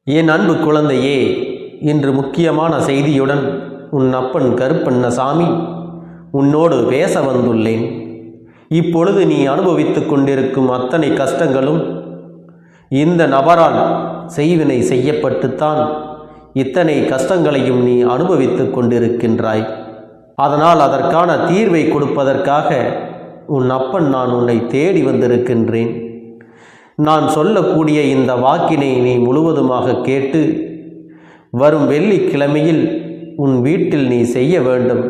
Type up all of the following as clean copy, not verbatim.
என் அன்பு குழந்தையே, இன்று முக்கியமான செய்தியுடன் உன் அப்பன் கருப்பண்ணசாமி உன்னோடு பேச வந்துள்ளேன். இப்பொழுது நீ அனுபவித்துக் கொண்டிருக்கும் அத்தனை கஷ்டங்களும் இந்த நபரால் செய்வினை செய்யப்பட்டுத்தான் இத்தனை கஷ்டங்களையும் நீ அனுபவித்துக் கொண்டிருக்கின்றாய். அதனால் அதற்கான தீர்வை கொடுப்பதற்காக உன் அப்பன் நான் உன்னை தேடி வந்திருக்கின்றேன். நான் சொல்லக்கூடிய இந்த வாக்கினை நீ முழுவதுமாக கேட்டு வரும் வெள்ளிக்கிழமையில் உன் வீட்டில் நீ செய்ய வேண்டும்.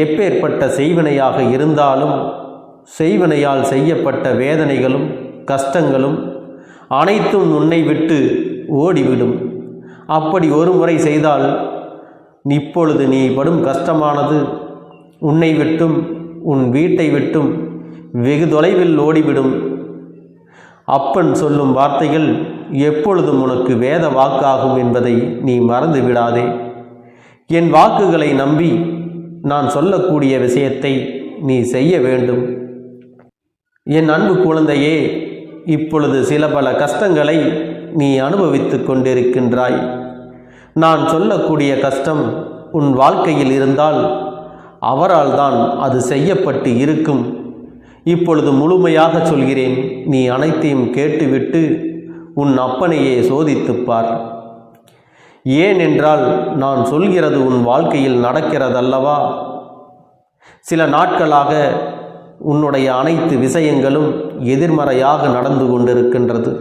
எப்பேற்பட்ட செய்வினையாக இருந்தாலும் செய்வினையால் செய்யப்பட்ட வேதனைகளும் கஷ்டங்களும் அனைத்தும் உன்னை விட்டு ஓடிவிடும். அப்படி ஒரு முறை செய்தால் இப்பொழுது நீ படும் கஷ்டமானது உன்னை விட்டும் உன் வீட்டை விட்டும் வெகு தொலைவில் ஓடிவிடும். அப்பன் சொல்லும் வார்த்தைகள் எப்பொழுதும் உனக்கு வேத வாக்காகும் என்பதை நீ மறந்து விடாதே. என் வாக்குகளை நம்பி நான் சொல்லக்கூடிய விஷயத்தை நீ செய்ய வேண்டும். என் அன்பு குழந்தையே, இப்பொழுது சில பல கஷ்டங்களை நீ அனுபவித்து கொண்டிருக்கின்றாய். நான் சொல்லக்கூடிய கஷ்டம் உன் வாழ்க்கையில் இருந்தால் அவரால் தான் அது செய்யப்பட்டு இருக்கும். இப்பொழுது முழுமையாக சொல்கிறேன், நீ அனைத்தையும் கேட்டுவிட்டு உன் அப்பனையே சோதித்துப்பார். ஏனென்றால் நான் சொல்கிறது உன் வாழ்க்கையில் நடக்கிறதல்லவா. சில நாட்களாக உன்னுடைய அனைத்து விஷயங்களும் எதிர்மறையாக நடந்து கொண்டிருக்கின்றது.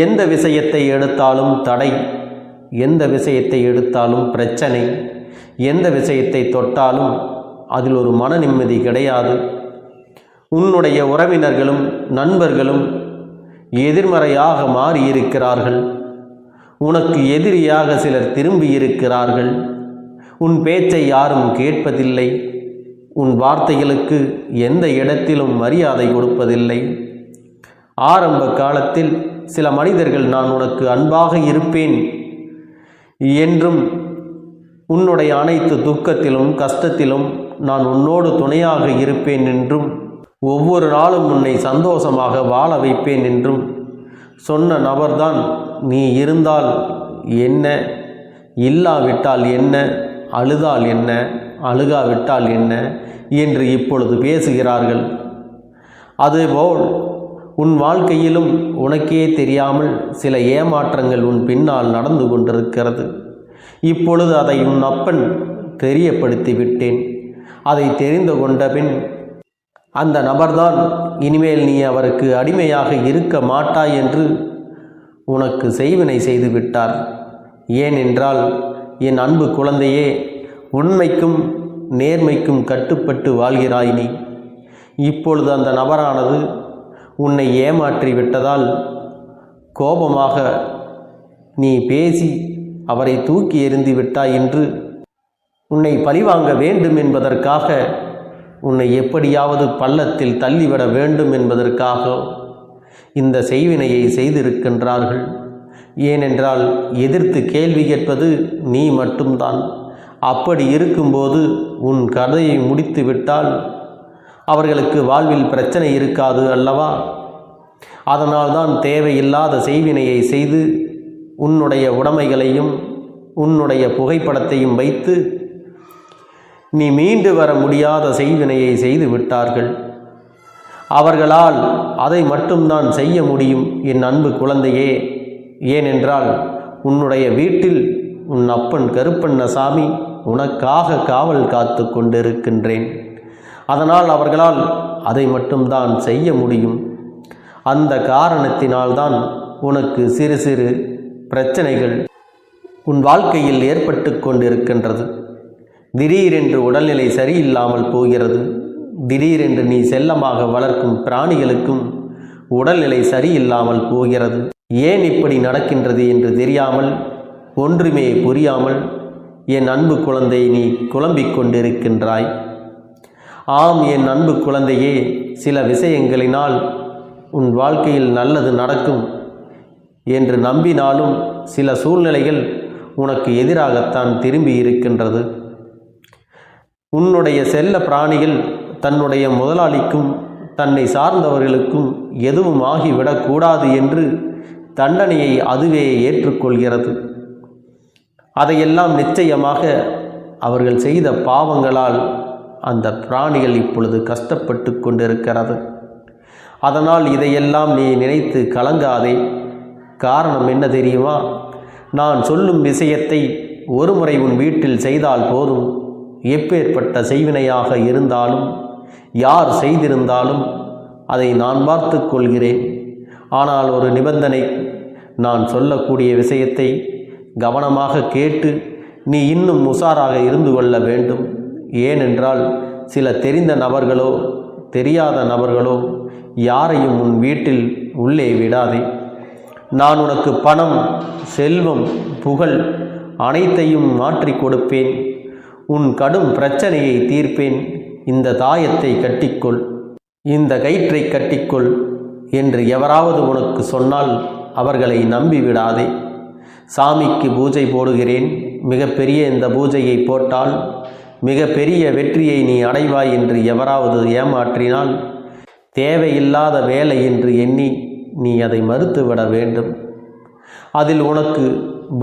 எந்த விஷயத்தை எடுத்தாலும் தடை, எந்த விஷயத்தை எடுத்தாலும் பிரச்சனை, எந்த விஷயத்தை தொட்டாலும் அதில் ஒரு மன நிம்மதி கிடையாது. உன்னுடைய உறவினர்களும் நண்பர்களும் எதிர்மறையாக மாறியிருக்கிறார்கள். உனக்கு எதிரியாக சிலர் திரும்பி இருக்கிறார்கள். உன் பேச்சை யாரும் கேட்பதில்லை. உன் வார்த்தைகளுக்கு எந்த இடத்திலும் மரியாதை கொடுப்பதில்லை. ஆரம்ப காலத்தில் சில மனிதர்கள் நான் உனக்கு அன்பாக இருப்பேன் என்றும் உன்னுடைய அனைத்து துக்கத்திலும் கஷ்டத்திலும் நான் உன்னோடு துணையாக இருப்பேன் என்றும் ஒவ்வொரு நாளும் உன்னை சந்தோஷமாக வாழ வைப்பேன் என்றும் சொன்ன நபர்தான் நீ இருந்தால் என்ன, இல்லாவிட்டால் என்ன, அழுதால் என்ன, அழுகாவிட்டால் என்ன என்று இப்பொழுது பேசுகிறார்கள். அதுபோல் உன் வாழ்க்கையிலும் உனக்கே தெரியாமல் சில ஏமாற்றங்கள் உன் பின்னால் நடந்து கொண்டிருக்கிறது. இப்பொழுது அதை உன் அப்பன் தெரியப்படுத்தி விட்டேன். அதை தெரிந்து கொண்ட பின் அந்த நபர்தான் இனிமேல் நீ அவருக்கு அடிமையாக இருக்க மாட்டாய் என்று உனக்கு செய்வினை செய்து விட்டார். ஏனென்றால் என் அன்பு குழந்தையே, உண்மைக்கும் நேர்மைக்கும் கட்டுப்பட்டு வாழ்கிறாய் நீ. இப்பொழுது அந்த நபரானது உன்னை ஏமாற்றி விட்டதால் கோபமாக நீ பேசி அவரை தூக்கி எறிந்து விட்டாய் என்று உன்னை பழிவாங்க வேண்டும் என்பதற்காக, உன்னை எப்படியாவது பள்ளத்தில் தள்ளிவிட வேண்டும் என்பதற்காக இந்த செய்வினையை செய்திருக்கின்றார்கள். ஏனென்றால் எதிர்த்து கேள்வி கேட்பது நீ மட்டும்தான். அப்படி இருக்கும்போது உன் கதையை முடித்து விட்டால் அவர்களுக்கு வாழ்வில் பிரச்சனை இருக்காது அல்லவா. அதனால்தான் தேவையில்லாத செய்வினையை செய்து உன்னுடைய உடைமைகளையும் உன்னுடைய புகைப்படத்தையும் வைத்து நீ மீண்டு வர முடியாத செய்வினையை செய்து விட்டார்கள். அவர்களால் அதை மட்டும்தான் செய்ய முடியும் என் அன்பு குழந்தையே. ஏனென்றால் உன்னுடைய வீட்டில் உன் அப்பன் கருப்பண்ணசாமி உனக்காக காவல் காத்து கொண்டிருக்கின்றேன். அதனால் அவர்களால் அதை மட்டும்தான் செய்ய முடியும். அந்த காரணத்தினால்தான் உனக்கு சிறு சிறு பிரச்சனைகள் உன் வாழ்க்கையில் ஏற்பட்டு கொண்டிருக்கின்றது. திடீரென்று உடல்நிலை சரியில்லாமல் போகிறது. திடீரென்று நீ செல்லமாக வளர்க்கும் பிராணிகளுக்கும் உடல்நிலை சரியில்லாமல் போகிறது. ஏன் இப்படி நடக்கின்றது என்று தெரியாமல், ஒன்றுமே புரியாமல் என் அன்பு குழந்தை நீ குழம்பிக் கொண்டிருக்கின்றாய். ஆம் என் அன்பு குழந்தையே, சில விஷயங்களினால் உன் வாழ்க்கையில் நல்லது நடக்கும் என்று நம்பினாலும் சில சூழ்நிலைகள் உனக்கு எதிராகத்தான் திரும்பி இருக்கின்றது. உன்னுடைய செல்ல பிராணிகள் தன்னுடைய முதலாளிக்கும் தன்னை சார்ந்தவர்களுக்கும் எதுவும் ஆகிவிடக்கூடாது என்று தண்டனையை அதுவே ஏற்றுக்கொள்கிறது. அதையெல்லாம் நிச்சயமாக அவர்கள் செய்த பாவங்களால் அந்த பிராணிகள் இப்பொழுது கஷ்டப்பட்டு கொண்டிருக்கிறது. அதனால் இதையெல்லாம் நீ நினைத்து கலங்காதே. காரணம் என்ன தெரியுமா? நான் சொல்லும் விஷயத்தை ஒரு முறை உன் வீட்டில் செய்தால் போதும். எப்பேற்பட்ட செய்வினையாக இருந்தாலும், யார் செய்திருந்தாலும் அதை நான் பார்த்து கொள்கிறேன். ஆனால் ஒரு நிபந்தனை, நான் சொல்லக்கூடிய விஷயத்தை கவனமாக கேட்டு நீ இன்னும் உஷாராக இருந்து கொள்ள வேண்டும். ஏனென்றால் சில தெரிந்த நபர்களோ தெரியாத நபர்களோ யாரையும் உன் வீட்டில் உள்ளே விடாதே. நான் உனக்கு பணம், செல்வம், புகழ் அனைத்தையும் மாற்றி கொடுப்பேன். உன் கடும் பிரச்சனையை தீர்ப்பேன். இந்த தாயத்தை கட்டிக்கொள், இந்த கயிற்றை கட்டிக்கொள் என்று எவராவது உனக்கு சொன்னால் அவர்களை நம்பிவிடாதே. சாமிக்கு பூஜை போடுகிறேன், மிகப்பெரிய இந்த பூஜையை போட்டால் மிகப்பெரிய வெற்றியை நீ அடைவாய் என்று எவராவது ஏமாற்றினால் தேவையில்லாத வேலை என்று எண்ணி நீ அதை மறுத்துவிட வேண்டும். அதில் உனக்கு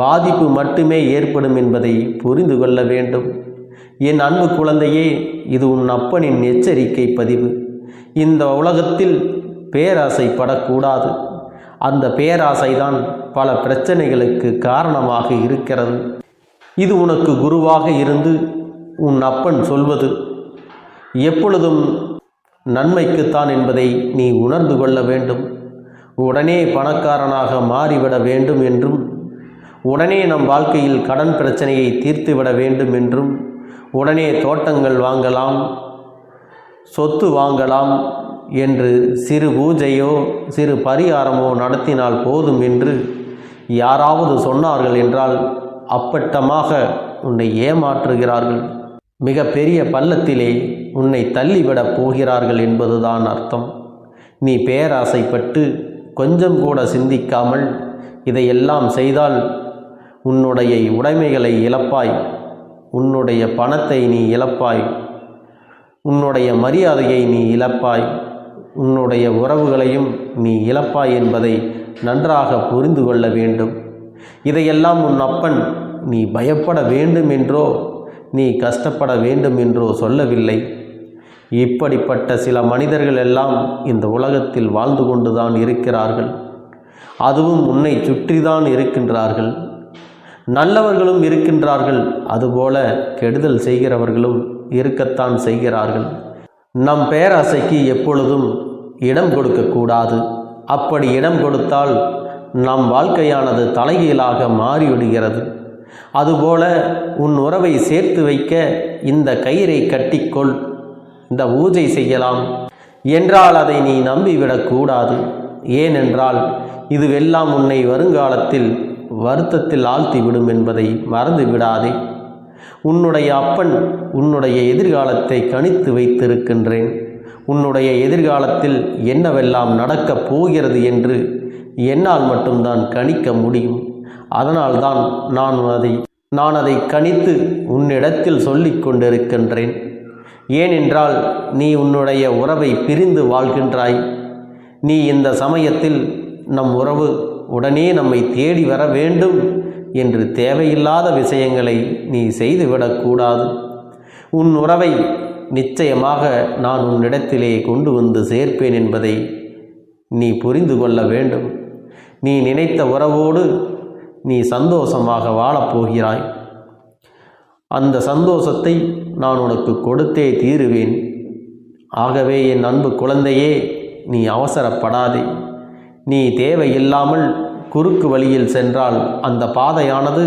பாதிப்பு மட்டுமே ஏற்படும் என்பதை புரிந்து கொள்ள வேண்டும். என் அன்பு குழந்தையே, இது உன் அப்பனின் எச்சரிக்கை பதிவு. இந்த உலகத்தில் பேராசைப்படக்கூடாது. அந்த பேராசைதான் பல பிரச்சனைகளுக்கு காரணமாக இருக்கிறது. இது உனக்கு குருவாக இருந்து உன் அப்பன் சொல்வது எப்பொழுதும் நன்மைக்குத்தான் என்பதை நீ உணர்ந்து கொள்ள வேண்டும். உடனே பணக்காரனாக மாறிவிட வேண்டும் என்றும், உடனே நம் வாழ்க்கையில் கடன் பிரச்சனையை தீர்த்துவிட வேண்டும் என்றும், உடனே தோட்டங்கள் வாங்கலாம், சொத்து வாங்கலாம் என்று சிறு பூஜையோ சிறு பரிகாரமோ நடத்தினால் போதும் என்று யாராவது சொன்னார்கள் என்றால் அப்பட்டமாக உன்னை ஏமாற்றுகிறார்கள். மிக பெரிய பள்ளத்திலே உன்னை தள்ளிவிடப் போகிறார்கள் என்பதுதான் அர்த்தம். நீ பேராசைப்பட்டு கொஞ்சம் கூட சிந்திக்காமல் இதையெல்லாம் செய்தால் உன்னுடைய உடைமைகளை இழப்பாய், உன்னுடைய பணத்தை நீ இழப்பாய், உன்னுடைய மரியாதையை நீ இழப்பாய், உன்னுடைய உறவுகளையும் நீ இழப்பாய் என்பதை நன்றாக புரிந்து கொள்ள வேண்டும். இதையெல்லாம் உன் அப்பன் நீ பயப்பட வேண்டும் என்றோ நீ கஷ்டப்பட வேண்டும் என்றோ சொல்லவில்லை. இப்படிப்பட்ட சில மனிதர்கள் எல்லாம் இந்த உலகத்தில் வாழ்ந்து கொண்டுதான் இருக்கிறார்கள். அதுவும் உன்னை சுற்றிதான் இருக்கின்றார்கள். நல்லவர்களும் இருக்கின்றார்கள், அதுபோல கெடுதல் செய்கிறவர்களும் இருக்கத்தான் செய்கிறார்கள். நம் பேராசைக்கு எப்பொழுதும் இடம் கொடுக்கக்கூடாது. அப்படி இடம் கொடுத்தால் நம் வாழ்க்கையானது தலைகீழாக மாறிவிடுகிறது. அதுபோல உன் உறவை சேர்த்து வைக்க இந்த கயிறை கட்டிக்கொள், இந்த பூஜை செய்யலாம் என்றால் அதை நீ நம்பிவிடக்கூடாது. ஏனென்றால் இதுவெல்லாம் உன்னை வருங்காலத்தில் வருத்தத்தில் ஆழ்த்திவிடும் என்பதை மறந்து விடாதே. உன்னுடைய அப்பன் உன்னுடைய எதிர்காலத்தை கணித்து வைத்திருக்கின்றேன். உன்னுடைய எதிர்காலத்தில் என்னவெல்லாம் நடக்கப் போகிறது என்று என்னால் மட்டும்தான் கணிக்க முடியும். அதனால்தான் நான் அதை கணித்து உன்னிடத்தில் சொல்லிக் கொண்டிருக்கின்றேன். ஏனென்றால் நீ உன்னுடைய உறவை பிரிந்து வாழ்கின்றாய். நீ இந்த சமயத்தில் நம் உறவு உடனே நம்மை தேடி வர வேண்டும் என்று தேவையில்லாத விஷயங்களை நீ செய்துவிடக்கூடாது. உன் உறவை நிச்சயமாக நான் உன்னிடத்திலே கொண்டு வந்து சேர்ப்பேன் என்பதை நீ புரிந்து கொள்ள வேண்டும். நீ நினைத்த உறவோடு நீ சந்தோஷமாக வாழப்போகிறாய். அந்த சந்தோஷத்தை நான் உனக்கு கொடுத்தே தீருவேன். ஆகவே என் அன்பு குழந்தையே, நீ அவசரப்படாதே. நீ தேவையில்லாமல் குறுக்கு வழியில் சென்றால் அந்த பாதையானது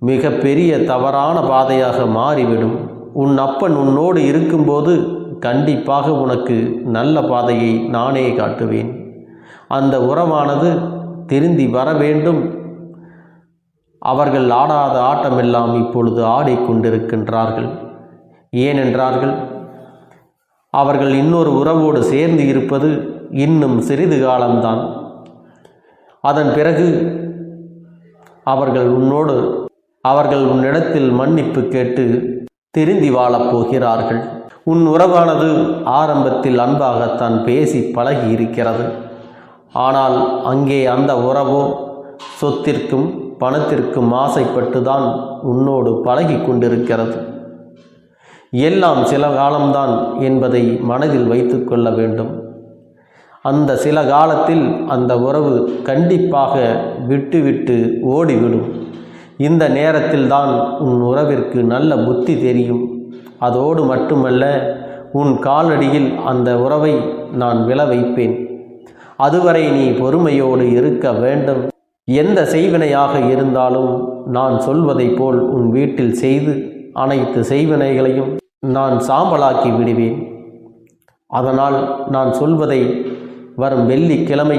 மிக பெரிய தவறான பாதையாக மாறிவிடும். உன் அப்பன் உன்னோடு இருக்கும்போது கண்டிப்பாக உனக்கு நல்ல பாதையை நானே காட்டுவேன். அந்த உறவானது திருந்தி வர வேண்டும். அவர்கள் ஆடாத ஆட்டமெல்லாம் இப்பொழுது ஆடிக்கொண்டிருக்கின்றார்கள். ஏனென்றார்கள் அவர்கள் இன்னொரு உறவோடு சேர்ந்து இருப்பது இன்னும் சிறிது காலம்தான். அதன் பிறகு அவர்கள் உன்னிடத்தில் மன்னிப்பு கேட்டு திருந்தி வாழப் போகிறார்கள். உன் உறவானது ஆரம்பத்தில் அன்பாகத்தான் பேசி பழகி இருக்கிறது. ஆனால் அங்கே அந்த உறவோ சொத்திற்கும் பணத்திற்கும் ஆசைப்பட்டுதான் உன்னோடு பழகி கொண்டிருக்கிறது. எல்லாம் சில காலம்தான் என்பதை மனதில் வைத்து கொள்ள வேண்டும். அந்த சில காலத்தில் அந்த உறவு கண்டிப்பாக விட்டு ஓடிவிடும். இந்த நேரத்தில்தான் உன் உறவிற்கு நல்ல புத்தி தெரியும். அதோடு மட்டுமல்ல, உன் காலடியில் அந்த உறவை நான் விழ வைப்பேன். அதுவரை நீ பொறுமையோடு இருக்க வேண்டும். எந்த செய்வினையாக இருந்தாலும் நான் சொல்வதை போல் உன் வீட்டில் செய்து அனைத்து செய்வினைகளையும் நான் சாம்பலாக்கி விடுவேன். அதனால் நான் சொல்வதை வரும் வெள்ளிக்கிழமை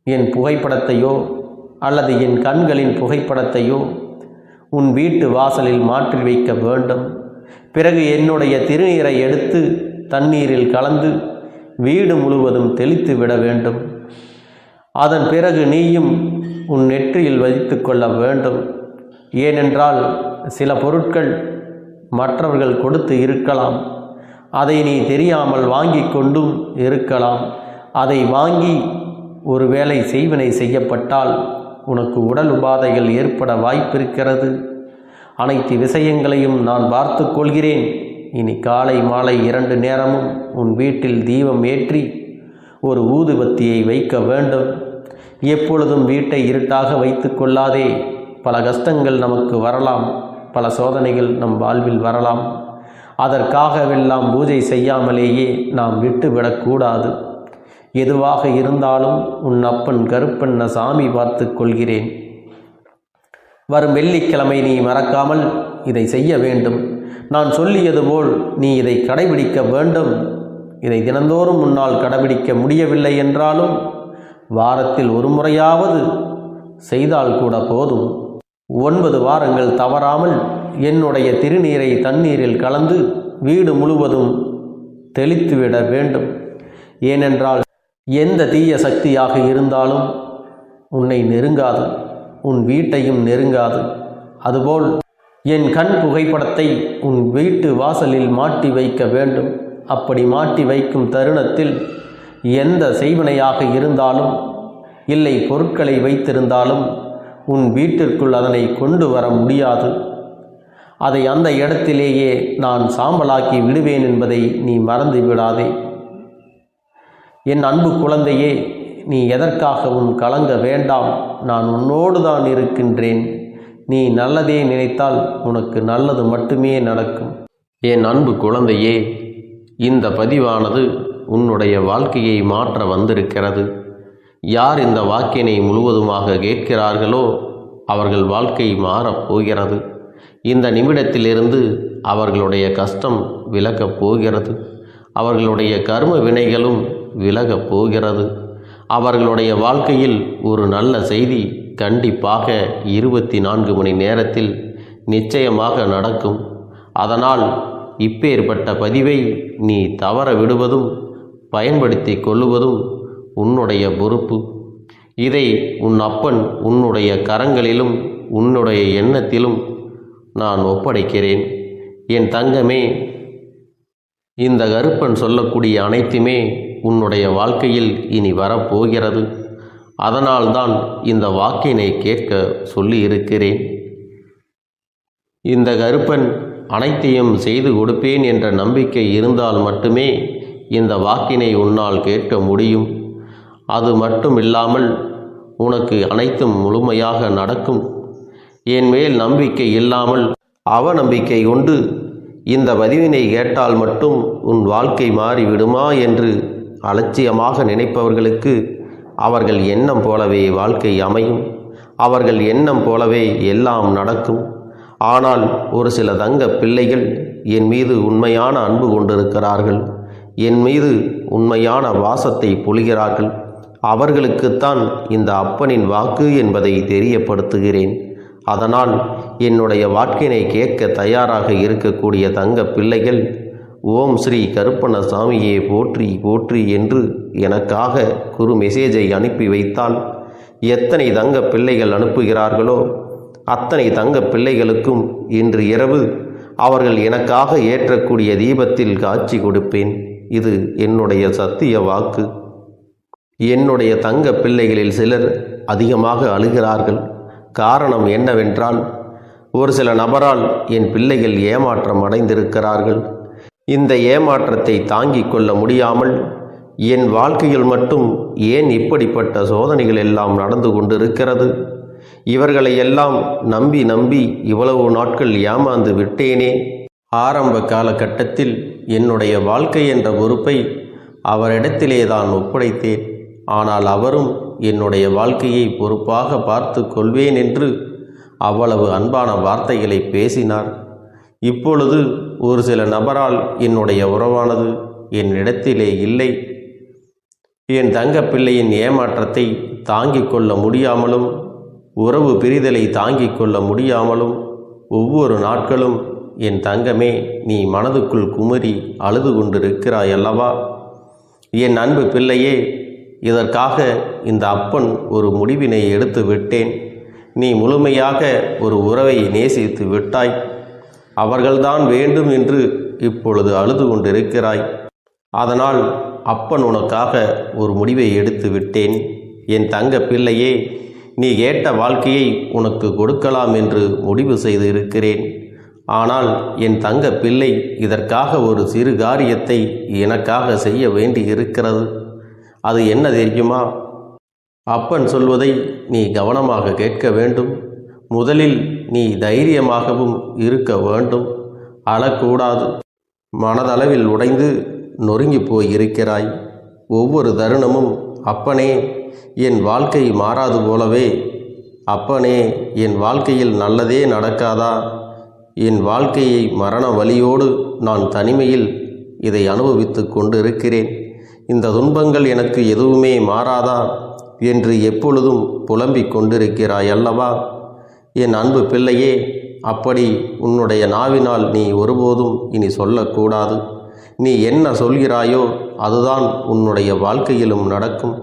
என் புகைப்படத்தையோ அல்லது என் கண்களின் புகைப்படத்தையோ உன் வீட்டு வாசலில் மாற்றி வைக்க வேண்டும். பிறகு என்னுடைய திருநீரை எடுத்து தண்ணீரில் கலந்து வீடு முழுவதும் தெளித்து விட வேண்டும். அதன் பிறகு நீயும் உன் நெற்றியில் வைத்து கொள்ள வேண்டும். ஏனென்றால் சில பொருட்கள் மற்றவர்கள் கொடுத்து இருக்கலாம். அதை நீ தெரியாமல் வாங்கி கொண்டும் இருக்கலாம். அதை வாங்கி ஒருவேளை செய்வினை செய்யப்பட்டால் உனக்கு உடல் உபாதைகள் ஏற்பட வாய்ப்பிருக்கிறது. அனைத்து விஷயங்களையும் நான் பார்த்து கொள்கிறேன். இனி காலை மாலை 2 நேரமும் உன் வீட்டில் தீபம் ஏற்றி ஒரு ஊதுபத்தியை வைக்க வேண்டும். எப்பொழுதும் வீட்டை இருட்டாக வைத்து கொள்ளாதே. பல கஷ்டங்கள் நமக்கு வரலாம், பல சோதனைகள் நம் வாழ்வில் வரலாம். அதற்காகவெல்லாம் பூஜை செய்யாமலேயே நாம் விட்டுவிடக்கூடாது. எதுவாக இருந்தாலும் உன் அப்பன் கருப்பண்ண சாமி பார்த்து கொள்கிறேன். வரும் வெள்ளிக்கிழமை நீ மறக்காமல் இதை செய்ய வேண்டும். நான் சொல்லியது போல் நீ இதை கடைபிடிக்க வேண்டும். இதை தினந்தோறும் உன்னால் கடைபிடிக்க முடியவில்லை என்றாலும் வாரத்தில் ஒரு முறையாவது செய்தால் கூட போதும். 9 வாரங்கள் தவறாமல் என்னுடைய திருநீரை தண்ணீரில் கலந்து வீடு முழுவதும் தெளித்துவிட வேண்டும். ஏனென்றால் எந்த தீய சக்தியாக இருந்தாலும் உன்னை நெருங்காது, உன் வீட்டையும் நெருங்காது. அதுபோல் என் கண் புகைப்படத்தை உன் வீட்டு வாசலில் மாட்டி வைக்க வேண்டும். அப்படி மாட்டி வைக்கும் தருணத்தில் எந்த செய்வினையாக இருந்தாலும் இல்லை பொருட்களை வைத்திருந்தாலும் உன் வீட்டிற்குள் அதனை கொண்டு வர முடியாது. அதை அந்த இடத்திலேயே நான் சாம்பலாக்கி விடுவேன் என்பதை நீ மறந்து விடாதே. என் அன்பு குழந்தையே, நீ எதற்காகவும் கலங்க வேண்டாம். நான் உன்னோடு தான் இருக்கின்றேன். நீ நல்லதே நினைத்தால் உனக்கு நல்லது மட்டுமே நடக்கும். என் அன்பு குழந்தையே, இந்த பதிவானது உன்னுடைய வாழ்க்கையை மாற்ற வந்திருக்கிறது. யார் இந்த வாக்கினை முழுவதுமாக கேட்கிறார்களோ அவர்கள் வாழ்க்கை மாறப்போகிறது. இந்த நிமிடத்திலிருந்து அவர்களுடைய கஷ்டம் விலகப் போகிறது. அவர்களுடைய கர்ம வினைகளும் விலகப் போகிறது. அவர்களுடைய வாழ்க்கையில் ஒரு நல்ல செய்தி கண்டிப்பாக 24 மணி நேரத்தில் நிச்சயமாக நடக்கும். அதனால் இப்பேற்பட்ட பதிவை நீ தவற விடுவதும் பயன்படுத்தி கொள்ளுவதும் உன்னுடைய பொறுப்பு. இதை உன் அப்பன் உன்னுடைய கரங்களிலும் உன்னுடைய எண்ணத்திலும் நான் ஒப்படைக்கிறேன். என் தங்கமே, இந்த கருப்பன் சொல்லக்கூடிய அனைத்துமே உன்னுடைய வாழ்க்கையில் இனி வரப்போகிறது. அதனால்தான் இந்த வாக்கினை கேட்க சொல்லி இருக்கிறேன். இந்த கருப்பன் அனைத்தையும் செய்து கொடுப்பேன் என்ற நம்பிக்கை இருந்தால் மட்டுமே இந்த வாக்கினை உன்னால் கேட்க முடியும். அது மட்டும் இல்லாமல் உனக்கு அனைத்தும் முழுமையாக நடக்கும். என் மேல் நம்பிக்கை இல்லாமல் அவநம்பிக்கை கொண்டு இந்த பதிவினை கேட்டால் மட்டும் உன் வாழ்க்கை மாறிவிடுமா என்று அலட்சியமாக நினைப்பவர்களுக்கு அவர்கள் எண்ணம் போலவே வாழ்க்கை அமையும். அவர்கள் எண்ணம் போலவே எல்லாம் நடக்கும். ஆனால் ஒரு சில தங்க பிள்ளைகள் என் மீது உண்மையான அன்பு கொண்டிருக்கிறார்கள். என் மீது உண்மையான வாசத்தை பொழிகிறார்கள். அவர்களுக்குத்தான் இந்த அப்பனின் வாக்கு என்பதை தெரியப்படுத்துகிறேன். அதனால் என்னுடைய வாக்கினை கேட்க தயாராக இருக்கக்கூடிய தங்க பிள்ளைகள் ஓம் ஸ்ரீ கருப்பண்ண சாமியே போற்றி போற்றி என்று எனக்காக குறு மெசேஜை அனுப்பி வைத்தால் எத்தனை தங்க பிள்ளைகள் அனுப்புகிறார்களோ அத்தனை தங்க பிள்ளைகளுக்கும் இன்று இரவு அவர்கள் எனக்காக ஏற்றக்கூடிய தீபத்தில் காட்சி கொடுப்பேன். இது என்னுடைய சத்திய வாக்கு. என்னுடைய தங்க பிள்ளைகளில் சிலர் அதிகமாக அழுகிறார்கள். காரணம் என்னவென்றால், ஒரு சில நபரால் என் பிள்ளைகள் ஏமாற்றம் அடைந்திருக்கிறார்கள். இந்த ஏமாற்றத்தை தாங்கிக் கொள்ள முடியாமல் என் வாழ்க்கையில் மட்டும் ஏன் இப்படிப்பட்ட சோதனைகள் எல்லாம் நடந்து கொண்டிருக்கிறது? இவர்களை எல்லாம் நம்பி நம்பி இவ்வளவு நாட்கள் ஏமாந்து விட்டேனே. ஆரம்ப காலகட்டத்தில் என்னுடைய வாழ்க்கை என்ற பொறுப்பை அவரிடத்திலே தான் ஒப்படைத்தேன். ஆனால் அவரும் என்னுடைய வாழ்க்கையை பொறுப்பாக பார்த்து கொள்வேன் என்று அவ்வளவு அன்பான வார்த்தைகளை பேசினார். இப்பொழுது ஒரு சில நபரால் என்னுடைய உறவானது என்னிடத்திலே இல்லை. என் தங்கப்பிள்ளையின் ஏமாற்றத்தை தாங்கிக் கொள்ள முடியாமலும் உறவு பிரிதலை தாங்கிக் கொள்ள முடியாமலும் ஒவ்வொரு நாட்களும் என் தங்கமே, நீ மனதுக்குள் குமரி அழுது கொண்டிருக்கிறாய் அல்லவா? என் அன்பு பிள்ளையே, இதற்காக இந்த அப்பன் ஒரு முடிவினை எடுத்து விட்டேன். நீ முழுமையாக ஒரு உறவை நேசித்து விட்டாய். அவர்கள்தான் வேண்டும் என்று இப்பொழுது அழுது கொண்டிருக்கிறாய். அதனால் அப்பன் உனக்காக ஒரு முடிவை எடுத்து விட்டேன். என் தங்க பிள்ளையே, நீ கேட்ட வாழ்க்கையை உனக்கு கொடுக்கலாம் என்று முடிவு செய்து இருக்கிறேன். ஆனால் என் தங்க பிள்ளை, இதற்காக ஒரு சிறு காரியத்தை எனக்காக செய்ய வேண்டி இருக்கிறது. அது என்ன தெரியுமா? அப்பன் சொல்வதை நீ கவனமாக கேட்க வேண்டும். முதலில் நீ தைரியமாகவும் இருக்க வேண்டும். அழக்கூடாது. மனதளவில் உடைந்து நொறுங்கி போய் இருக்கிறாய். ஒவ்வொரு தருணமும் அப்பனே, என் வாழ்க்கை மாறாது போலவே, அப்பனே, என் வாழ்க்கையில் நல்லதே நடக்காதா? என் வாழ்க்கையை மரண வலியோடு நான் தனிமையில் இதை அனுபவித்து கொண்டிருக்கிறேன். இந்த துன்பங்கள் எனக்கு எதுவுமே மாறாதா என்று எப்பொழுதும் புலம்பிக் கொண்டிருக்கிறாய் அல்லவா? என் அன்பு பிள்ளையே, அப்படி உன்னுடைய நாவினால் நீ ஒருபோதும் இனி சொல்லக்கூடாது. நீ என்ன சொல்கிறாயோ அதுதான் உன்னுடைய வாழ்க்கையிலும் நடக்கும்.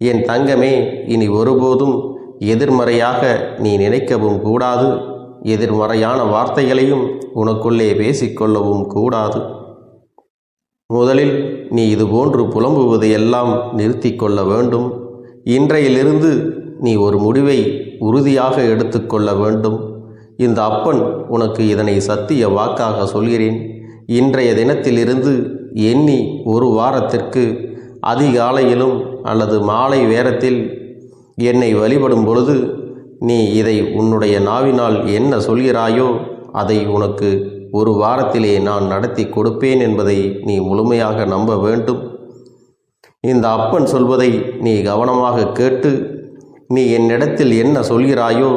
என் தங்கமே, இனி ஒருபோதும் எதிர்மறையாக நீ நினைக்கவும் கூடாது. எதிர்மறையான வார்த்தைகளையும் உனக்குள்ளே பேசிக்கொள்ளவும் கூடாது. முதலில் நீ இதுபோன்று புலம்புவதை எல்லாம் நிறுத்தி கொள்ள வேண்டும். இன்றையிலிருந்து நீ ஒரு முடிவை உறுதியாக எடுத்துக்கொள்ள வேண்டும். இந்த அப்பன் உனக்கு இதனை சத்திய வாக்காக சொல்கிறேன். இன்றைய தினத்திலிருந்து எண்ணி ஒரு வாரத்திற்கு அதிகாலையிலும் அல்லது மாலை நேரத்தில் என்னை வழிபடும் பொழுது நீ இதை உன்னுடைய நாவினால் என்ன சொல்கிறாயோ அதை உனக்கு ஒரு வாரத்திலே நான் நடத்தி கொடுப்பேன் என்பதை நீ முழுமையாக நம்ப வேண்டும். இந்த அப்பன் சொல்வதை நீ கவனமாக கேட்டு நீ என்னிடத்தில் என்ன சொல்கிறாயோ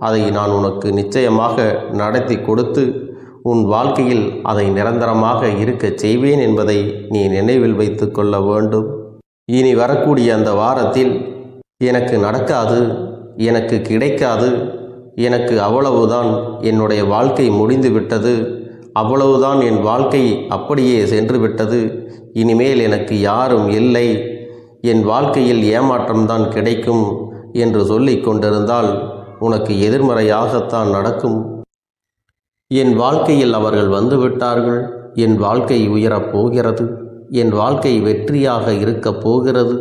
அதை நான் உனக்கு நிச்சயமாக நடத்தி கொடுத்து உன் வாழ்க்கையில் அதை நிரந்தரமாக இருக்கச் செய்வேன் என்பதை நீ நினைவில் வைத்து கொள்ள வேண்டும். இனி வரக்கூடிய அந்த வாரத்தில் எனக்கு நடக்காது, எனக்கு கிடைக்காது, எனக்கு அவ்வளவுதான், என்னுடைய வாழ்க்கை முடிந்து விட்டது, அவ்வளவுதான், என் வாழ்க்கை அப்படியே சென்று விட்டது, இனிமேல் எனக்கு யாரும் இல்லை, என் வாழ்க்கையில் ஏமாற்றம்தான் கிடைக்கும் என்று சொல்லி கொண்டிருந்தால் உனக்கு எதிர்மறையாகத்தான் நடக்கும். என் வாழ்க்கையில் அவர்கள் வந்துவிட்டார்கள். என் வாழ்க்கை உயரப் போகிறது. என் வாழ்க்கை வெற்றியாக இருக்கப் போகிறது.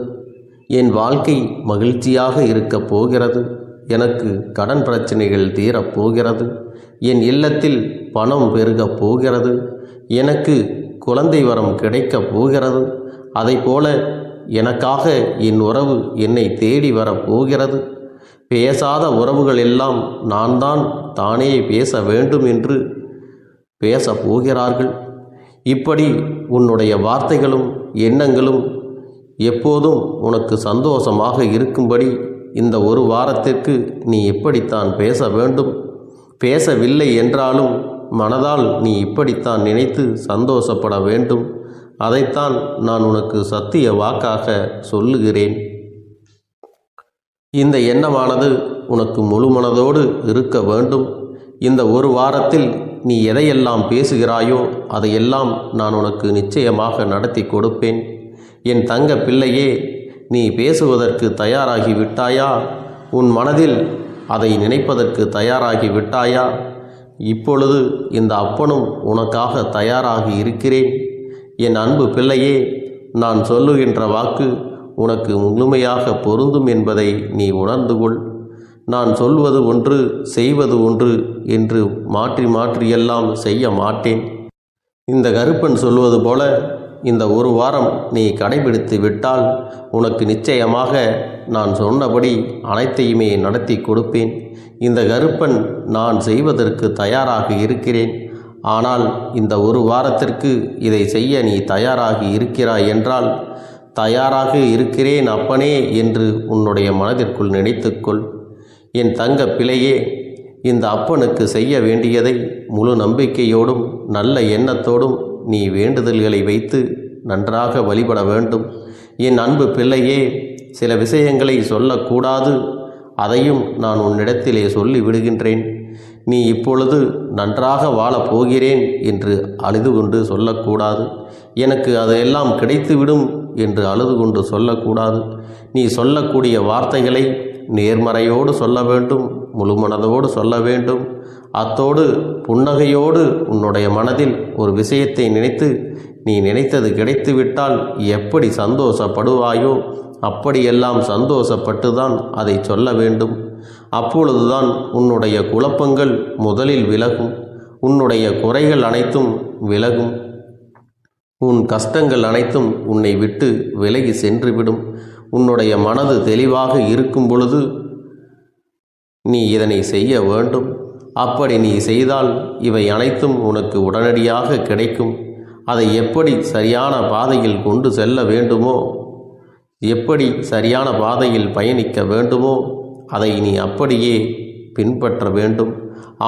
என் வாழ்க்கை மகிழ்ச்சியாக இருக்கப் போகிறது. எனக்கு கடன் பிரச்சனைகள் தீரப்போகிறது. என் இல்லத்தில் பணம் பெருகப் போகிறது. எனக்கு குழந்தை வரம் கிடைக்கப் போகிறது. அதைப்போல எனக்காக என் உறவு என்னை தேடி வரப்போகிறது. பேசாத உறவுகள் எல்லாம் நான் தான் தானே பேச வேண்டும் என்று பேசப் போகிறார்கள். இப்படி உன்னுடைய வார்த்தைகளும் எண்ணங்களும் எப்போதும் உனக்கு சந்தோஷமாக இருக்கும்படி இந்த ஒரு வாரத்திற்கு நீ இப்படித்தான் பேச வேண்டும். பேசவில்லை என்றாலும் மனதால் நீ இப்படித்தான் நினைத்து சந்தோஷப்பட வேண்டும். அதைத்தான் நான் உனக்கு சத்திய வாக்காக சொல்லுகிறேன். இந்த எண்ணமானது உனக்கு முழு மனதோடு இருக்க வேண்டும். இந்த ஒரு வாரத்தில் நீ எதையெல்லாம் பேசுகிறாயோ அதையெல்லாம் நான் உனக்கு நிச்சயமாக நடத்தி கொடுப்பேன். என் தங்க பிள்ளையே, நீ பேசுவதற்கு தயாராகி விட்டாயா? உன் மனதில் அதை நினைப்பதற்கு தயாராகி விட்டாயா? இப்பொழுது இந்த அப்பனும் உனக்காக தயாராகி இருக்கிறேன். என் அன்பு பிள்ளையே, நான் சொல்லுகின்ற வாக்கு உனக்கு முழுமையாக பொருந்தும் என்பதை நீ உணர்ந்து கொள். நான் சொல்வது ஒன்று செய்வது ஒன்று என்று மாற்றி மாற்றியெல்லாம் செய்ய மாட்டேன். இந்த கருப்பன் சொல்வது போல இந்த ஒரு வாரம் நீ கடைபிடித்து விட்டால் உனக்கு நிச்சயமாக நான் சொன்னபடி அனைத்தையுமே நடத்தி கொடுப்பேன். இந்த கருப்பன் நான் செய்வதற்கு தயாராக இருக்கிறேன். ஆனால் இந்த ஒரு வாரத்திற்கு இதை செய்ய நீ தயாராகி இருக்கிறாய் என்றால், தயாராக இருக்கிறேன் அப்பனே என்று உன்னுடைய மனதிற்குள் நினைத்துக்கொள். என் தங்க பிள்ளையே, இந்த அப்பனுக்கு செய்ய வேண்டியதை முழு நம்பிக்கையோடும் நல்ல எண்ணத்தோடும் நீ வேண்டுதல்களை வைத்து நன்றாக வழிபட வேண்டும். என் அன்பு பிள்ளையே, சில விஷயங்களை சொல்லக்கூடாது, அதையும் நான் உன்னிடத்திலே சொல்லி விடுகின்றேன். நீ இப்பொழுது நன்றாக வாழப் போகிறேன் என்று அழுது கொண்டு சொல்லக்கூடாது. எனக்கு அதையெல்லாம் கிடைத்துவிடும் என்று அழுது கொண்டு சொல்லக்கூடாது. நீ சொல்லக்கூடிய வார்த்தைகளை நேர்மறையோடு சொல்ல வேண்டும், முழு மனதோடு சொல்ல வேண்டும். அத்தோடு புன்னகையோடு உன்னுடைய மனதில் ஒரு விஷயத்தை நினைத்து, நீ நினைத்தது கிடைத்துவிட்டால் எப்படி சந்தோஷப்படுவாயோ அப்படியெல்லாம் சந்தோஷப்பட்டுதான் அதை சொல்ல வேண்டும். அப்பொழுதுதான் உன்னுடைய குழப்பங்கள் முதலில் விலகும், உன்னுடைய குறைகள் அனைத்தும் விலகும், உன் கஷ்டங்கள் அனைத்தும் உன்னை விட்டு விலகி சென்றுவிடும். உன்னுடைய மனது தெளிவாக இருக்கும் பொழுது நீ இதனை செய்ய வேண்டும். அப்படி நீ செய்தால் இவை அனைத்தும் உனக்கு உடனடியாக கிடைக்கும். அதை எப்படி சரியான பாதையில் கொண்டு செல்ல வேண்டுமோ, எப்படி சரியான பாதையில் பயணிக்க வேண்டுமோ அதை நீ அப்படியே பின்பற்ற வேண்டும்.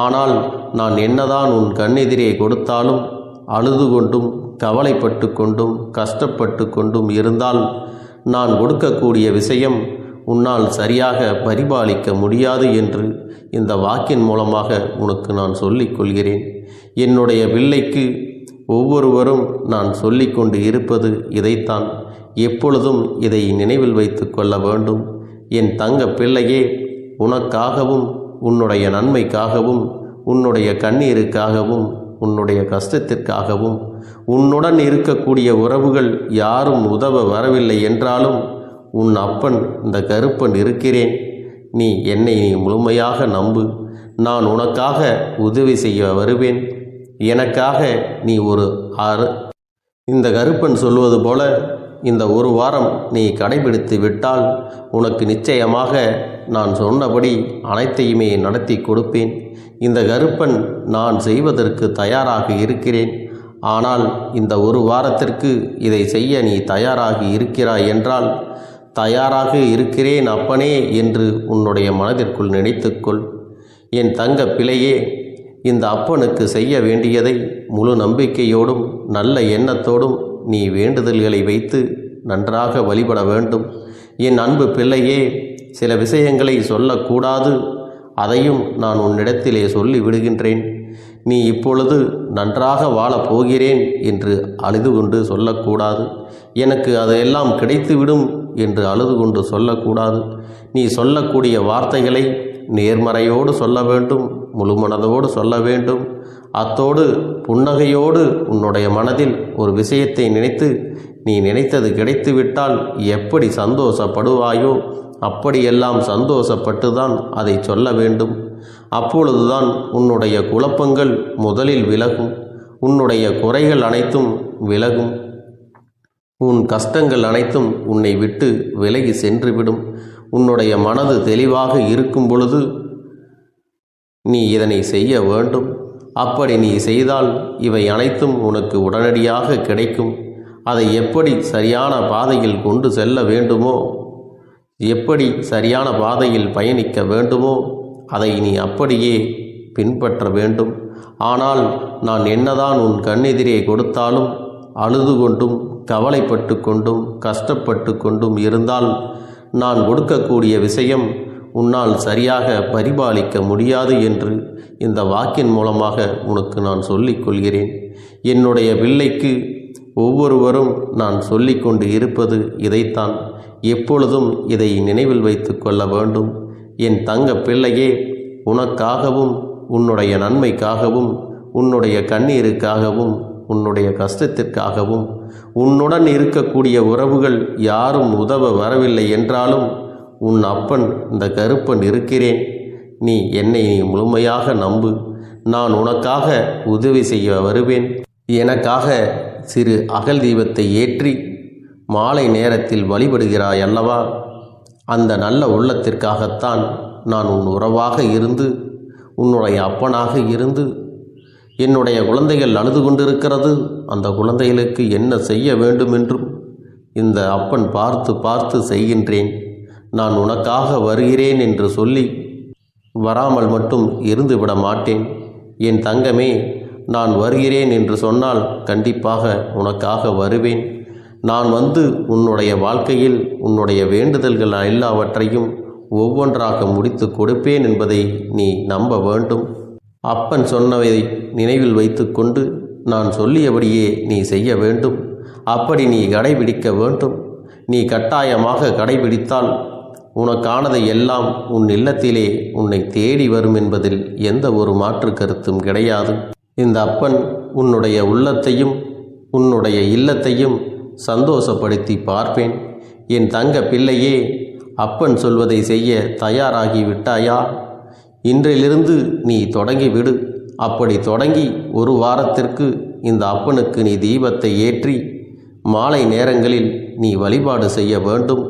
ஆனால் நான் என்னதான் உன் கண்ணெதிரே கொடுத்தாலும் அழுது கொண்டும் கவலைப்பட்டு கொண்டும் கஷ்டப்பட்டு கொண்டும் இருந்தால் நான் கொடுக்கக்கூடிய விஷயம் உன்னால் சரியாக பரிபாலிக்க முடியாது என்று இந்த வாக்கின் மூலமாக உனக்கு நான் சொல்லிக் கொள்கிறேன். என்னுடைய பிள்ளைக்கு ஒவ்வொருவரும் நான் சொல்லிக்கொண்டு இருப்பது இதைத்தான். எப்பொழுதும் இதை நினைவில் வைத்து கொள்ள வேண்டும். என் தங்க பிள்ளையே, உனக்காகவும் உன்னுடைய நன்மைக்காகவும் உன்னுடைய கண்ணீருக்காகவும் உன்னுடைய கஷ்டத்திற்காகவும் உன்னுடன் இருக்கக்கூடிய உறவுகள் யாரும் உதவ வரவில்லை என்றாலும் உன் அப்பன் இந்த கருப்பன் இருக்கிறேன். நீ என்னை முழுமையாக நம்பு. நான் உனக்காக உதவி செய்ய வருவேன். எனக்காக நீ ஒரு இந்த கருப்பன் சொல்வது போல இந்த ஒரு வாரம் நீ கடைபிடித்து விட்டால் உனக்கு நிச்சயமாக நான் சொன்னபடி அனைத்தையுமே நடத்தி கொடுப்பேன். இந்த கருப்பன் நான் செய்வதற்கு தயாராக இருக்கிறேன். ஆனால் இந்த ஒரு வாரத்திற்கு இதை செய்ய நீ தயாராகி இருக்கிறாய் என்றால், தயாராக இருக்கிறேன் அப்பனே என்று உன்னுடைய மனதிற்குள் நினைத்துக்கொள். என் தங்க பிள்ளையே, இந்த அப்பனுக்கு செய்ய வேண்டியதை முழு நம்பிக்கையோடும் நல்ல எண்ணத்தோடும் நீ வேண்டுதல்களை வைத்து நன்றாக வழிபட வேண்டும். என் அன்பு பிள்ளையே, சில விஷயங்களை சொல்லக்கூடாது, அதையும் நான் உன்னிடத்திலே சொல்லி விடுகின்றேன். நீ இப்பொழுது நன்றாக வாழப் போகிறேன் என்று அழுது கொண்டு சொல்லக்கூடாது. எனக்கு அதையெல்லாம் கிடைத்துவிடும் என்று அழுது கொண்டு சொல்லக்கூடாது. நீ சொல்லக்கூடிய வார்த்தைகளை நேர்மறையோடு சொல்ல வேண்டும், முழு மனதோடு சொல்ல வேண்டும். அத்தோடு புன்னகையோடு உன்னுடைய மனதில் ஒரு விஷயத்தை நினைத்து, நீ நினைத்தது கிடைத்துவிட்டால் எப்படி சந்தோஷப்படுவாயோ அப்படியெல்லாம் சந்தோஷப்பட்டுதான் அதை சொல்ல வேண்டும். அப்பொழுதுதான் உன்னுடைய குழப்பங்கள் முதலில் விலகும், உன்னுடைய குறைகள் அனைத்தும் விலகும், உன் கஷ்டங்கள் அனைத்தும் உன்னை விட்டு விலகி சென்றுவிடும். உன்னுடைய மனது தெளிவாக இருக்கும் பொழுது நீ இதனை செய்ய வேண்டும். அப்படி நீ செய்தால் இவை அனைத்தும் உனக்கு உடனடியாக கிடைக்கும். அதை எப்படி சரியான பாதையில் கொண்டு செல்ல வேண்டுமோ, எப்படி சரியான பாதையில் பயணிக்க வேண்டுமோ அதை நீ அப்படியே பின்பற்ற வேண்டும். ஆனால் நான் என்னதான் உன் கண்ணெதிரே கொடுத்தாலும் அழுது கொண்டும் கவலைப்பட்டு கொண்டும் கஷ்டப்பட்டு கொண்டும் இருந்தால் நான் கொடுக்கக்கூடிய விஷயம் உன்னால் சரியாக பரிபாலிக்க முடியாது என்று இந்த வாக்கின் மூலமாக உனக்கு நான் சொல்லிக் கொள்கிறேன். என்னுடைய பிள்ளைக்கு ஒவ்வொருவரும் நான் சொல்லிக்கொண்டு இருப்பது இதைத்தான். எப்பொழுதும் இதை நினைவில் வைத்து கொள்ள வேண்டும். என் தங்க பிள்ளையே, உனக்காகவும் உன்னுடைய நன்மைக்காகவும் உன்னுடைய கண்ணீருக்காகவும் உன்னுடைய கஷ்டத்திற்காகவும் உன்னுடன் இருக்கக்கூடிய உறவுகள் யாரும் உதவ வரவில்லை என்றாலும் உன் அப்பன் இந்த கருப்பன் இருக்கிறேன். நீ என்னை முழுமையாக நம்பு. நான் உனக்காக உதவி செய்ய வருவேன். எனக்காக சிறு அகல் தீபத்தை ஏற்றி மாலை நேரத்தில் வழிபடுகிறாய் அல்லவா? அந்த நல்ல உள்ளத்திற்காகத்தான் நான் உன் உறவாக இருந்து உன்னுடைய அப்பனாக இருந்து என்னுடைய குழந்தைகள் அழுது கொண்டிருக்கிறது, அந்த குழந்தைகளுக்கு என்ன செய்ய வேண்டும் என்றும் இந்த அப்பன் பார்த்து பார்த்து செய்கின்றேன். நான் உனக்காக வருகிறேன் என்று சொல்லி வராமல் மட்டும் இருந்து விட மாட்டேன். என் தங்கமே, நான் வருகிறேன் என்று சொன்னால் கண்டிப்பாக உனக்காக வருவேன். நான் வந்து உன்னுடைய வாழ்க்கையில் உன்னுடைய வேண்டுதல்கள் எல்லாவற்றையும் ஒவ்வொன்றாக முடித்து கொடுப்பேன் என்பதை நீ நம்ப வேண்டும். அப்பன் சொன்னதை நினைவில் வைத்து கொண்டு நான் சொல்லியபடியே நீ செய்ய வேண்டும். அப்படி நீ கடைபிடிக்க வேண்டும். நீ கட்டாயமாக கடைபிடித்தால் உனக்கானதை எல்லாம் உன் இல்லத்திலே உன்னை தேடி வரும் என்பதில் எந்த ஒரு மாற்று கருத்தும் கிடையாது. இந்த அப்பன் உன்னுடைய உள்ளத்தையும் உன்னுடைய இல்லத்தையும் சந்தோஷப்படுத்தி பார்ப்பேன். என் தங்க பிள்ளையே, அப்பன் சொல்வதை செய்ய தயாராகி விட்டாயா? இன்றிலிருந்து நீ தொடங்கிவிடு. அப்படி தொடங்கி ஒரு வாரத்திற்கு இந்த அப்பனுக்கு நீ தீபத்தை ஏற்றி மாலை நேரங்களில் நீ வழிபாடு செய்ய வேண்டும்.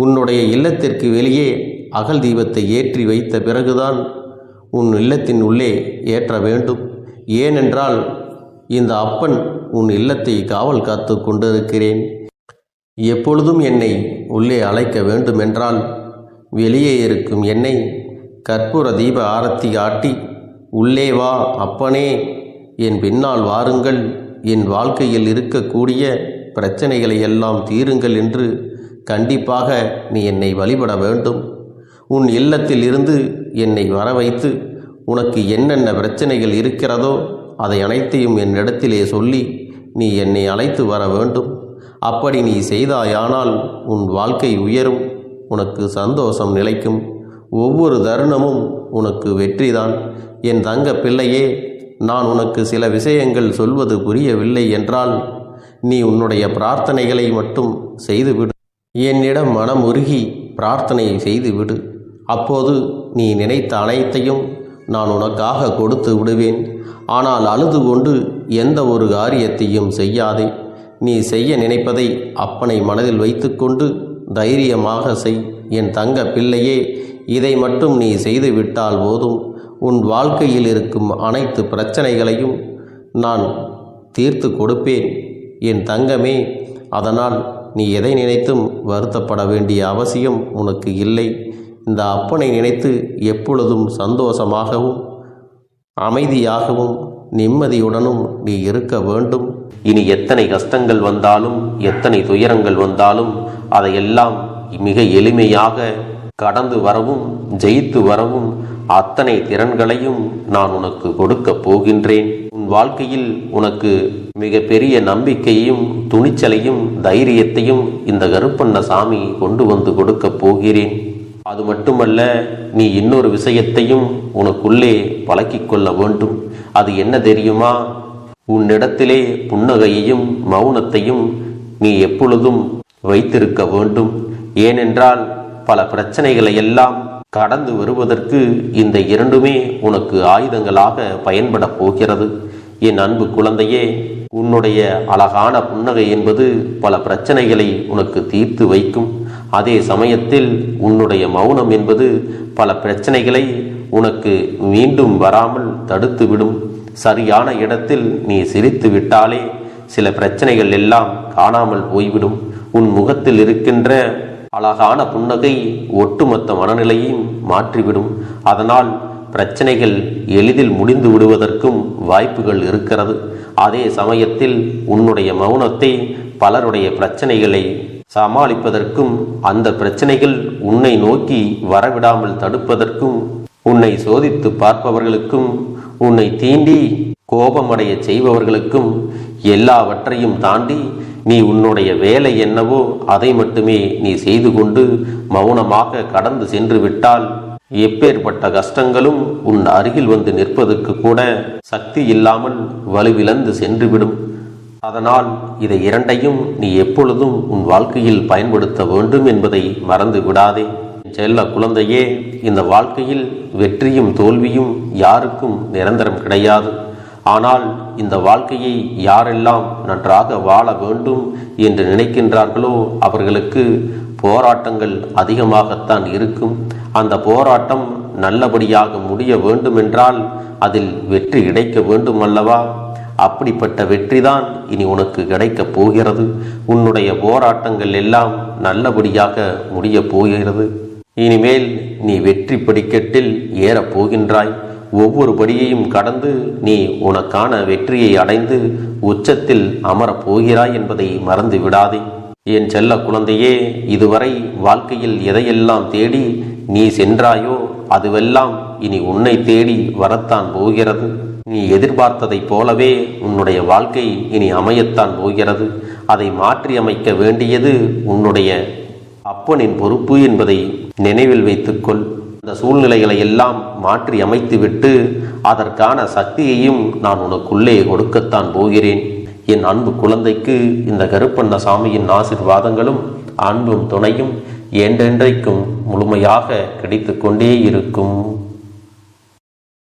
உன்னுடைய இல்லத்திற்கு வெளியே அகல் தீபத்தை ஏற்றி வைத்த பிறகுதான் உன் இல்லத்தின் உள்ளே ஏற்ற வேண்டும். ஏனென்றால் இந்த அப்பன் உன் இல்லத்தை காவல் காத்து கொண்டிருக்கிறேன். எப்பொழுதும் என்னை உள்ளே அழைக்க வேண்டுமென்றால் வெளியே இருக்கும் என்னை கற்பூர தீப ஆரத்தி ஆட்டி உள்ளே வா அப்பனே, என் பின்னால் வாருங்கள், என் வாழ்க்கையில் இருக்கக்கூடிய பிரச்சனைகளை எல்லாம் தீருங்கள் என்று கண்டிப்பாக நீ என்னை வழிபட வேண்டும். உன் இல்லத்தில் இருந்து என்னை வர வைத்து உனக்கு என்னென்ன பிரச்சனைகள் இருக்கிறதோ அதை அனைத்தையும் என்னிடத்திலே சொல்லி நீ என்னை அழைத்து வர வேண்டும். அப்படி நீ செய்தாயானால் உன் வாழ்க்கை உயரும், உனக்கு சந்தோஷம் நிலைக்கும். ஒவ்வொரு தருணமும் உனக்கு வெற்றிதான். என் தங்க பிள்ளையே, நான் உனக்கு சில விஷயங்கள் சொல்வது புரியவில்லை என்றால் நீ உன்னுடைய பிரார்த்தனைகளை மட்டும் செய்துவிடு. என்னிடம் மனமுருகி பிரார்த்தனை செய்துவிடு. அப்போது நீ நினைத்த அனைத்தையும் நான் உனக்காக கொடுத்து விடுவேன். ஆனால் அழுது கொண்டு எந்த ஒரு காரியத்தையும் செய்யாதே. நீ செய்ய நினைப்பதை அப்பனை மனதில் வைத்துக்கொண்டு தைரியமாக செய். என் தங்க பிள்ளையே, இதை மட்டும் நீ செய்துவிட்டால் போதும். உன் வாழ்க்கையில் இருக்கும் அனைத்து பிரச்சனைகளையும் நான் தீர்த்து கொடுப்பேன் என் தங்கமே. அதனால் நீ எதை நினைத்தும் வருத்தப்பட வேண்டிய அவசியம் உனக்கு இல்லை. இந்த அப்பனை நினைத்து எப்பொழுதும் சந்தோஷமாகவும் அமைதியாகவும் நிம்மதியுடனும் நீ இருக்க வேண்டும். இனி எத்தனை கஷ்டங்கள் வந்தாலும் எத்தனை துயரங்கள் வந்தாலும் அதையெல்லாம் மிக எளிமையாக கடந்து வரவும் ஜெயித்து வரவும் அத்தனை திறன்களையும் நான் உனக்கு கொடுக்க போகின்றேன். உன் வாழ்க்கையில் உனக்கு மிக பெரிய நம்பிக்கையும் துணிச்சலையும் தைரியத்தையும் இந்த கருப்பண்ணசாமி கொண்டு வந்து கொடுக்க போகிறேன். அது மட்டுமல்ல, நீ இன்னொரு விஷயத்தையும் உனக்குள்ளே பழக்கிக் கொள்ள வேண்டும். அது என்ன தெரியுமா? உன்னிடத்திலே புன்னகையையும் மௌனத்தையும் நீ எப்பொழுதும் வைத்திருக்க வேண்டும். ஏனென்றால் பல பிரச்சனைகளை எல்லாம் கடந்து வருவதற்கு இந்த இரண்டுமே உனக்கு ஆயுதங்களாக பயன்பட போகிறது. என் அன்பு குழந்தையே, உன்னுடைய அழகான புன்னகை என்பது பல பிரச்சனைகளை உனக்கு தீர்த்து வைக்கும். அதே சமயத்தில் உன்னுடைய மௌனம் என்பது பல பிரச்சனைகளை உனக்கு மீண்டும் வராமல் தடுத்து விடும். சரியான இடத்தில் நீ சிரித்து விட்டாலே சில பிரச்சனைகள் எல்லாம் காணாமல் போய்விடும். உன் முகத்தில் இருக்கின்ற அழகான புன்னகை ஒட்டுமொத்த மனநிலையும் மாற்றிவிடும். அதனால் பிரச்சனைகள் எளிதில் முடிந்து விடுவதற்கும் வாய்ப்புகள் இருக்கிறது. அதே சமயத்தில் உன்னுடைய மௌனத்தை பலருடைய பிரச்சனைகளை சமாளிப்பதற்கும் அந்த பிரச்சனைகள் உன்னை நோக்கி வரவிடாமல் தடுப்பதற்கும் உன்னை சோதித்து பார்ப்பவர்களுக்கும் உன்னை தீண்டி கோபமடைய செய்பவர்களுக்கும் எல்லாவற்றையும் தாண்டி நீ உன்னுடைய வேலை என்னவோ அதை மட்டுமே நீ செய்து கொண்டு மௌனமாக கடந்து சென்று விட்டால் எப்பேற்பட்ட கஷ்டங்களும் உன் அருகில் வந்து நிற்பதற்கு கூட சக்தி இல்லாமல் வலுவிழந்து சென்றுவிடும். அதனால் இதை இரண்டையும் நீ எப்பொழுதும் உன் வாழ்க்கையில் பயன்படுத்த வேண்டும் என்பதை மறந்து விடாதே. செல்ல குழந்தையே, இந்த வாழ்க்கையில் வெற்றியும் தோல்வியும் யாருக்கும் நிரந்தரம் கிடையாது. ஆனால் இந்த வாழ்க்கையை யாரெல்லாம் நன்றாக வாழ வேண்டும் என்று நினைக்கின்றார்களோ அவர்களுக்கு போராட்டங்கள் அதிகமாகத்தான் இருக்கும். அந்த போராட்டம் நல்லபடியாக முடிய வேண்டுமென்றால் அதில் வெற்றி கிடைக்க வேண்டும் அல்லவா? அப்படிப்பட்ட வெற்றிதான் இனி உனக்கு கிடைக்கப் போகிறது. உன்னுடைய போராட்டங்கள் எல்லாம் நல்லபடியாக முடியப் போகிறது. இனிமேல் நீ வெற்றி படிக்கட்டில் ஏறப் போகின்றாய். ஒவ்வொரு படியையும் கடந்து நீ உனக்கான வெற்றியை அடைந்து உச்சத்தில் அமரப் போகிறாய் என்பதை மறந்து விடாதே. என் செல்ல குழந்தையே, இதுவரை வாழ்க்கையில் எதையெல்லாம் தேடி நீ சென்றாயோ அதுவெல்லாம் இனி உன்னை தேடி வரத்தான் போகிறது. நீ எதிர்பார்த்ததைப் போலவே உன்னுடைய வாழ்க்கை இனி அமையத்தான் போகிறது. அதை மாற்றி அமைக்க வேண்டியது உன்னுடைய அப்பனின் பொறுப்பு என்பதை நினைவில் வைத்துக்கொள். அந்த சூழ்நிலைகளை எல்லாம் மாற்றி அமைத்துவிட்டு அதற்கான சக்தியையும் நான் உனக்குள்ளே கொடுக்கத்தான் போகிறேன். என் அன்பு குழந்தைக்கு இந்த கருப்பண்ணசாமியின் ஆசீர்வாதங்களும் அன்பும் துணையும் என்றென்றைக்கும் முழுமையாக கிடைத்து கொண்டே இருக்கும்.